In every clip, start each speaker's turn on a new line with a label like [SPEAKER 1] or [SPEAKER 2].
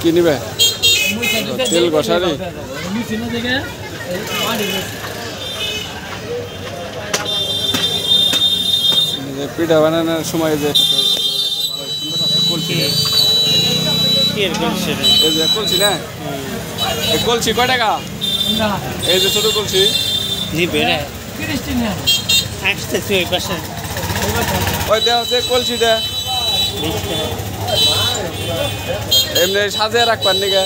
[SPEAKER 1] কি নিবে তেল ঘষারি পিঠা বানানোর সময় যে কলসি না এই কলসি কয় টাকা এই যে ছোট কলসি ওই দেওয়া হচ্ছে কলসিটা এমনি সাজিয়ে রাখবার নিকে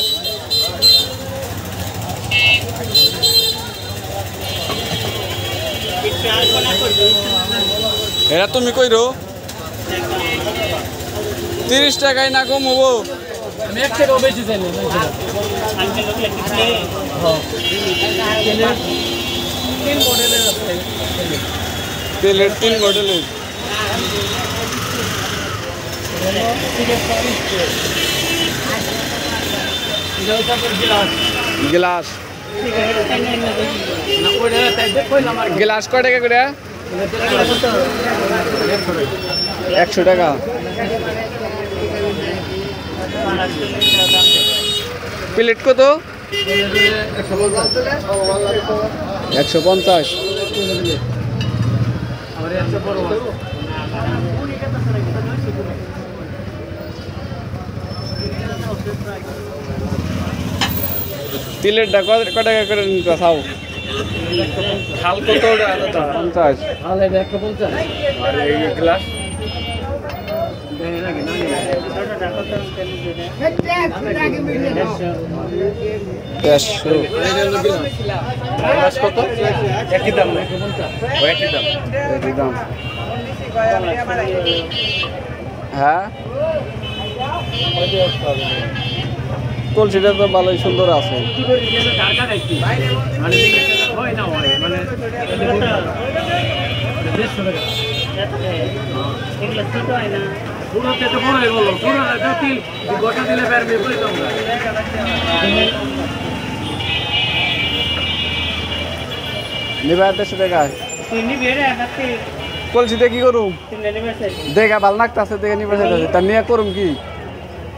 [SPEAKER 1] এটা তুমি কইরো 30 টাকায় না কম হবো তেলের 3 মডেলের গ্লাস গ্লাস কয় টাকা করে 100 টাকা প্লেট কত 150 তিলেরটা কত টাকা করে নিতে চাও খাল কত 50 খাল 150 আর এই গ্লাস একই দাম হ্যাঁ কলসিটা তো ভালোই সুন্দর আছে নিবে 150 টাকা কলসিতে কি করুম দেখা ভাল লাগতেছে দেখে নিবে তা নিয়ে করুম কি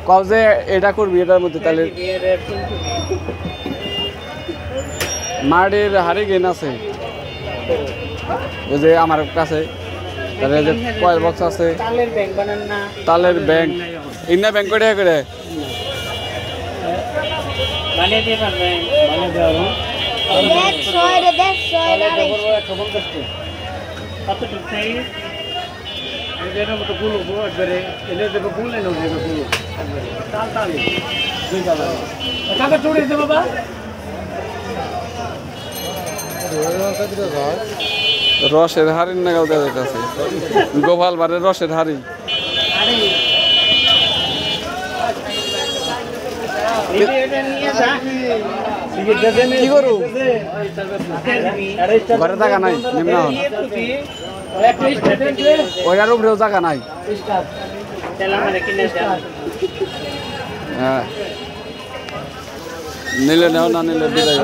[SPEAKER 1] কও যে এটা করবি এটার মধ্যে তাহলে মাটির হাড়ি গেন আছে ওই যে আমার কাছে তাহলে যে কয়েল বক্স আছে তালের ব্যাংক ইন্না ব্যাংক করে করে রসের হাড়ির নাগাল দেওয়া যাইতেছে গোপাল বারের রসের হাড়ি কি করু ঘরে জায়গা নাই নিম্ন ওইটার উপরেও জায়গা নাই হ্যাঁ নিলে নেও না নিলে বিদায়